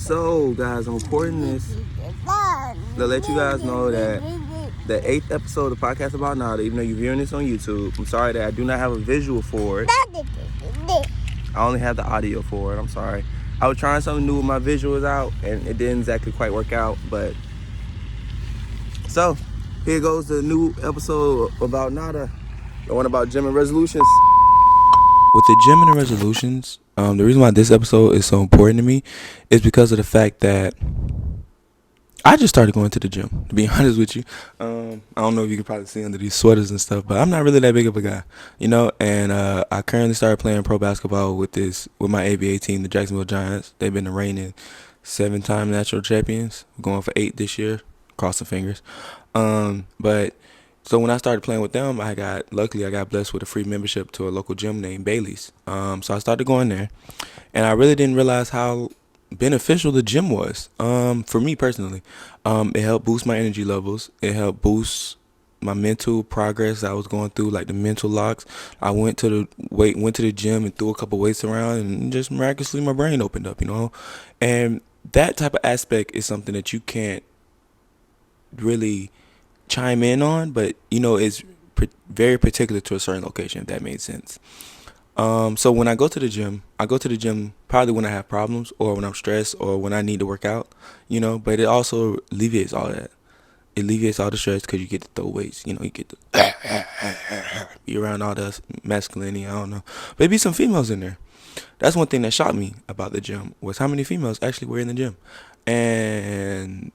So, guys, I'm recording this to let you guys know that the 8th episode of Podcast About Nada, even though you're viewing this on YouTube, I'm sorry that I do not have a visual for it. I only have the audio for it. I'm sorry. I was trying something new with my visuals out, and it didn't exactly quite work out, but... So, here goes the new episode about Nada, the one about gym and resolutions. With the gym and the resolutions, the reason why this episode is so important to me is because of the fact that I just started going to the gym, to be honest with you. I don't know if you can probably see under these sweaters and stuff, but I'm not really that big of a guy, and I currently started playing pro basketball with my ABA team, the Jacksonville Giants. They've been the reigning 7-time national champions, going for 8 this year, cross the fingers. So when I started playing with them, luckily I got blessed with a free membership to a local gym named Bailey's. So I started going there, and I really didn't realize how beneficial the gym was. For me personally, it helped boost my energy levels. It helped boost my mental progress I was going through, like the mental locks. I went to the gym and threw a couple weights around, and just miraculously my brain opened up, and that type of aspect is something that you can't really chime in on, but it's very particular to a certain location, if that made sense. So when I go to the gym probably when I have problems or when I'm stressed or when I need to work out, but it also alleviates all that. It alleviates all the stress because you get to throw weights, you get to be around all the masculinity, I don't know. But be some females in there. That's one thing that shocked me about the gym, was how many females actually were in the gym. And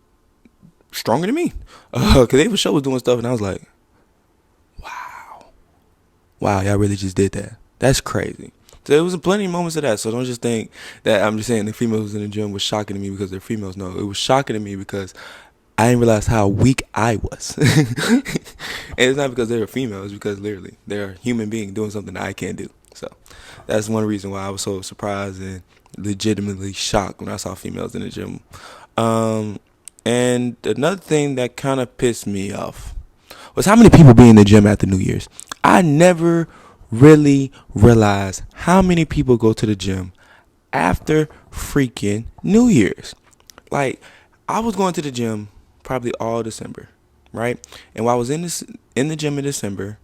stronger than me, because they for sure was doing stuff, and I was like, wow, y'all really just did that. That's crazy. So there was plenty of moments of that. So don't just think that I'm just saying the females in the gym was shocking to me because they're females. No, it was shocking to me because I didn't realize how weak I was. And it's not because they were females, it's because literally they're a human being doing something that I can't do. So that's one reason why I was so surprised and legitimately shocked when I saw females in the gym. And another thing that kind of pissed me off was how many people be in the gym after New Year's. I never really realized how many people go to the gym after freaking New Year's. Like, I was going to the gym probably all December, right? And while I was in the gym in December,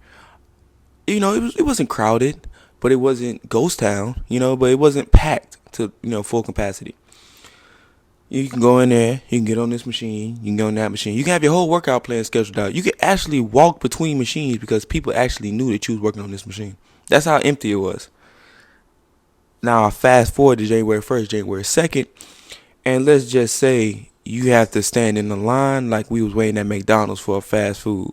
it wasn't crowded, but it wasn't ghost town, but it wasn't packed to full capacity. You can go in there, you can get on this machine, you can go on that machine. You can have your whole workout plan scheduled out. You can actually walk between machines because people actually knew that you was working on this machine. That's how empty it was. Now, I fast forward to January 1st, January 2nd, and let's just say you have to stand in the line like we was waiting at McDonald's for a fast food,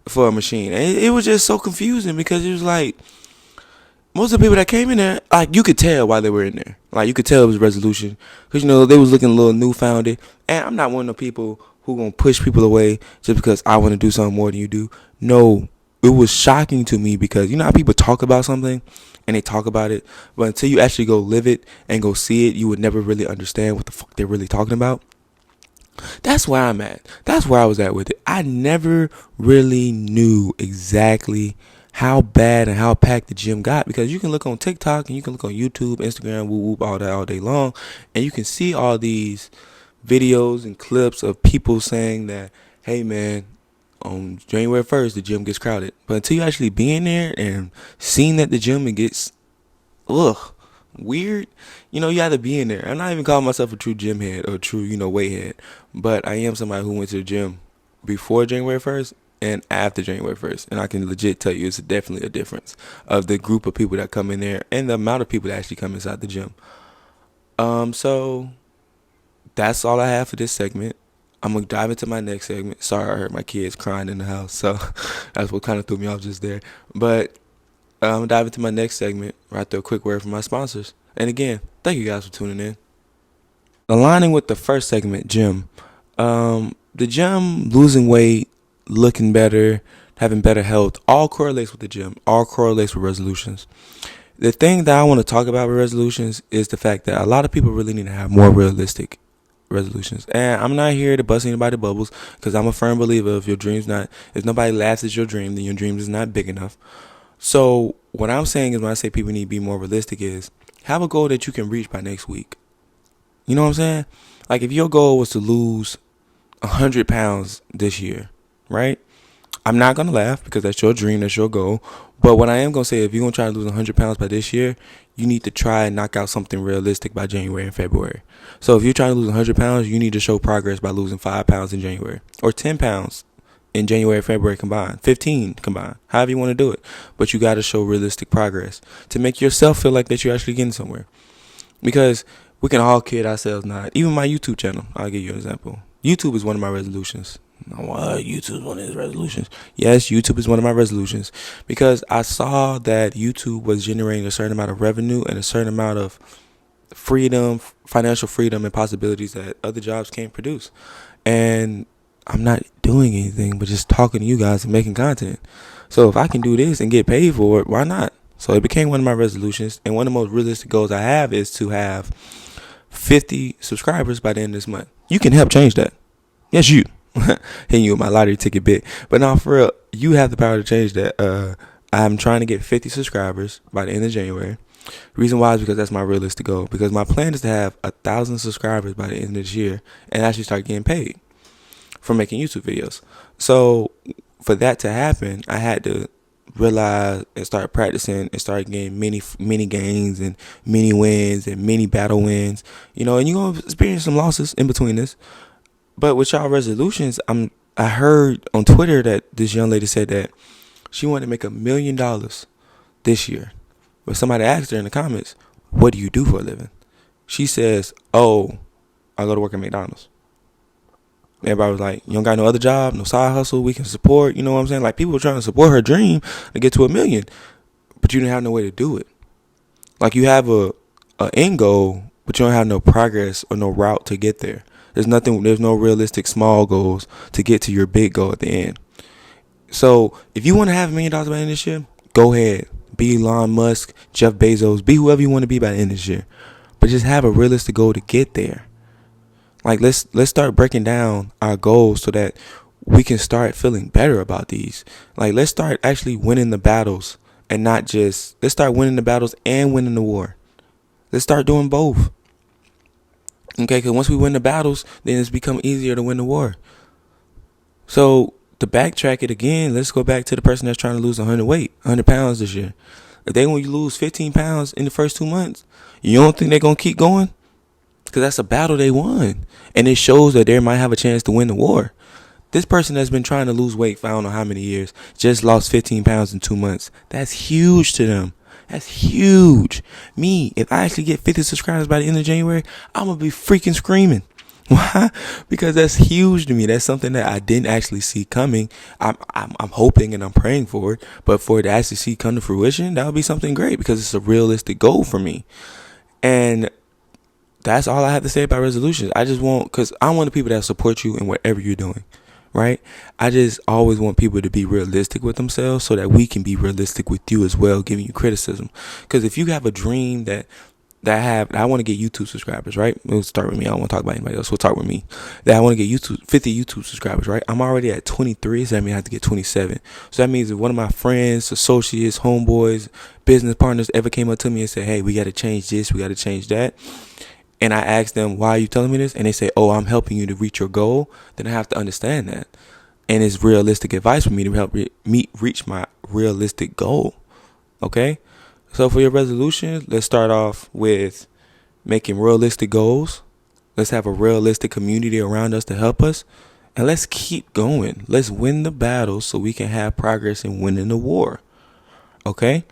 for a machine. And it was just so confusing because it was like, most of the people that came in there, like, you could tell why they were in there. Like, you could tell it was resolution. Because, they was looking a little newfounded. And I'm not one of the people who going to push people away just because I want to do something more than you do. No, it was shocking to me because, how people talk about something and they talk about it. But until you actually go live it and go see it, you would never really understand what the fuck they're really talking about. That's where I'm at. That's where I was at with it. I never really knew exactly how bad and how packed the gym got, because you can look on TikTok and you can look on YouTube, Instagram, whoop, all that all day long, and you can see all these videos and clips of people saying that, hey man, on January 1st the gym gets crowded. But until you actually be in there and seeing that the gym gets weird, you have to be in there. I'm not even calling myself a true gym head or true weight head, but I am somebody who went to the gym before January 1st and after January 1st. And I can legit tell you it's definitely a difference of the group of people that come in there and the amount of people that actually come inside the gym. So that's all I have for this segment. I'm going to dive into my next segment. Sorry, I heard my kids crying in the house, so that's what kind of threw me off just there. But I'm going to dive into my next segment right after a quick word from my sponsors. And again, thank you guys for tuning in. Aligning with the first segment, gym. The gym, losing weight, looking better, having better health, all correlates with the gym, all correlates with resolutions. The thing that I want to talk about with resolutions is the fact that a lot of people really need to have more realistic resolutions. And I'm not here to bust anybody's bubbles, because I'm a firm believer if nobody laughs at your dream, then your dream is not big enough. So what I'm saying is, when I say people need to be more realistic, is have a goal that you can reach by next week. You know what I'm saying? Like if your goal was to lose 100 pounds this year, right? I'm not going to laugh because that's your dream, that's your goal. But what I am going to say, if you're going to try to lose 100 pounds by this year, you need to try and knock out something realistic by January and February. So if you're trying to lose 100 pounds, you need to show progress by losing 5 pounds in January or 10 pounds in January and February combined, 15 combined, however you want to do it. But you got to show realistic progress to make yourself feel like that you're actually getting somewhere. Because we can all kid ourselves not. Even my YouTube channel, I'll give you an example. YouTube is one of my resolutions. YouTube is one of his resolutions. Yes, YouTube is one of my resolutions because I saw that YouTube was generating a certain amount of revenue and a certain amount of freedom, financial freedom and possibilities that other jobs can't produce. And I'm not doing anything but just talking to you guys and making content. So if I can do this and get paid for it, why not? So it became one of my resolutions. And one of the most realistic goals I have is to have 50 subscribers by the end of this month. You can help change that. Yes, you. Hitting you with my lottery ticket bit. But no, for real, you have the power to change that. I'm trying to get 50 subscribers by the end of January. The reason why is because that's my realistic goal. Because my plan is to have 1,000 subscribers by the end of this year and actually start getting paid for making YouTube videos. So for that to happen, I had to realize and start practicing and start getting many gains and many wins and many battle wins. And you're going to experience some losses in between this. But with y'all resolutions, I heard on Twitter that this young lady said that she wanted to make $1 million this year. But somebody asked her in the comments, what do you do for a living? She says, oh, I go to work at McDonald's. Everybody was like, you don't got no other job, no side hustle we can support? You know what I'm saying? Like people were trying to support her dream to get to $1 million, but you didn't have no way to do it. Like you have a end goal, but you don't have no progress or no route to get there. There's no realistic small goals to get to your big goal at the end. So if you want to have $1 million by the end of this year, go ahead. Be Elon Musk, Jeff Bezos, be whoever you want to be by the end of this year. But just have a realistic goal to get there. Like let's start breaking down our goals so that we can start feeling better about these. Like let's start actually winning the battles and let's start winning the battles and winning the war. Let's start doing both. Okay, because once we win the battles, then it's become easier to win the war. So to backtrack it again, let's go back to the person that's trying to lose 100 pounds this year. If they want you to lose 15 pounds in the first 2 months, you don't think they're going to keep going? Because that's a battle they won. And it shows that they might have a chance to win the war. This person that's been trying to lose weight for I don't know how many years just lost 15 pounds in 2 months. That's huge to them. That's huge. Me, if I actually get 50 subscribers by the end of January, I'm going to be freaking screaming. Why? Because that's huge to me. That's something that I didn't actually see coming. I'm hoping and I'm praying for it. But for it to actually see come to fruition, that would be something great because it's a realistic goal for me. And that's all I have to say about resolutions. Because I want the people that support you in whatever you're doing. Right? I just always want people to be realistic with themselves so that we can be realistic with you as well, giving you criticism. Because if you have a dream that I want to get YouTube subscribers, right? We'll start with me. I don't want to talk about anybody else. We'll talk with me. That I want to get 50 YouTube subscribers, right? I'm already at 23, so that means I have to get 27. So that means if one of my friends, associates, homeboys, business partners ever came up to me and said, hey, we got to change this, we got to change that. And I ask them, why are you telling me this? And they say, oh, I'm helping you to reach your goal. Then I have to understand that. And it's realistic advice for me to help me reach my realistic goal. Okay? So for your resolution, let's start off with making realistic goals. Let's have a realistic community around us to help us. And let's keep going. Let's win the battle so we can have progress in winning the war. Okay?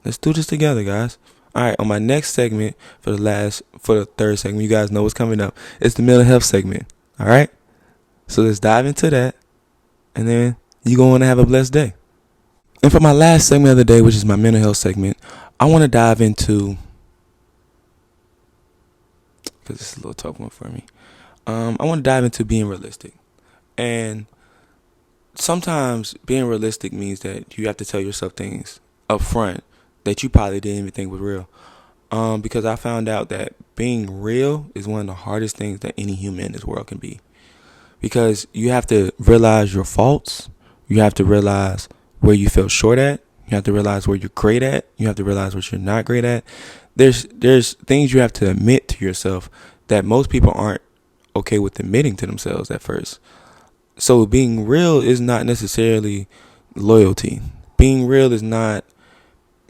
Let's do this together, guys. All right, on my next segment, for the third segment, you guys know what's coming up. It's the mental health segment. All right? So let's dive into that. And then you're going to want to have a blessed day. And for my last segment of the day, which is my mental health segment, I want to dive into, because this is a little tough one for me. I want to dive into being realistic. And sometimes being realistic means that you have to tell yourself things up front that you probably didn't even think was real. Because I found out that being real is one of the hardest things that any human in this world can be. Because you have to realize your faults. You have to realize where you fell short at. You have to realize where you're great at. You have to realize what you're not great at. There's things you have to admit to yourself that most people aren't okay with admitting to themselves at first. So being real is not necessarily loyalty. Being real is not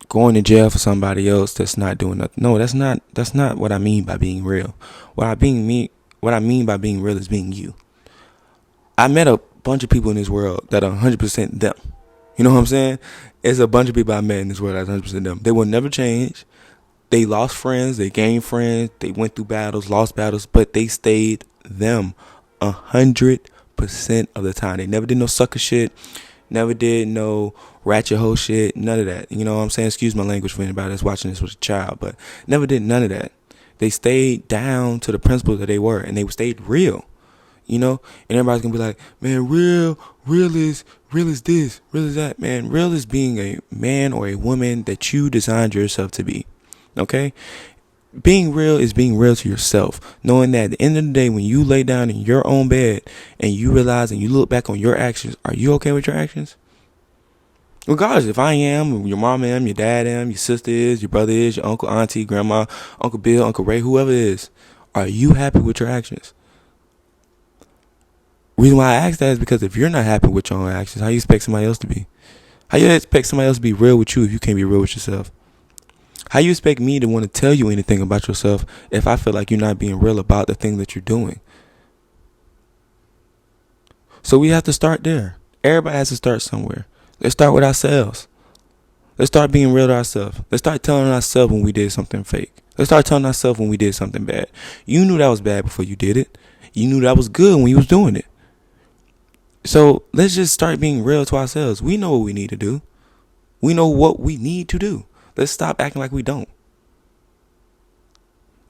going to jail for somebody else that's not doing nothing. No, that's not what I mean by being real. What I mean by being real is being you. I met a bunch of people in this world that are 100% them. You know what I'm saying? It's a bunch of people I met in this world that's 100% them. They will never change. They lost friends, they gained friends, they went through battles, lost battles, but they stayed them 100% of the time. They never did no sucker shit, never did no ratchet hoe shit, none of that. You know what I'm saying? Excuse my language for anybody that's watching this with a child, but never did none of that. They stayed down to the principles that they were, and they stayed real. You know, and everybody's gonna be like, man, real is this, real is that. Man, real is being a man or a woman that you designed yourself to be. Okay? Being real is being real to yourself. Knowing that at the end of the day, when you lay down in your own bed and you realize and you look back on your actions, are you okay with your actions? Regardless, if I am, your mom am, your dad am, your sister is, your brother is, your uncle, auntie, grandma, Uncle Bill, Uncle Ray, whoever it is, are you happy with your actions? Reason why I ask that is because if you're not happy with your own actions, how you expect somebody else to be? How you expect somebody else to be real with you if you can't be real with yourself? How you expect me to want to tell you anything about yourself if I feel like you're not being real about the thing that you're doing? So we have to start there. Everybody has to start somewhere. Let's start with ourselves. Let's start being real to ourselves. Let's start telling ourselves when we did something fake. Let's start telling ourselves when we did something bad. You knew that was bad before you did it. You knew that was good when you was doing it. So let's just start being real to ourselves. We know what we need to do. We know what we need to do. Let's stop acting like we don't.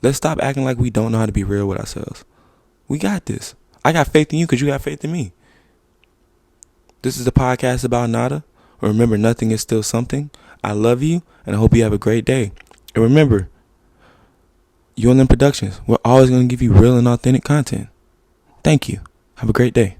Let's stop acting like we don't know how to be real with ourselves. We got this. I got faith in you because you got faith in me. This is the podcast about nada. Remember, nothing is still something. I love you, and I hope you have a great day. And remember, ULM Productions, we're always going to give you real and authentic content. Thank you. Have a great day.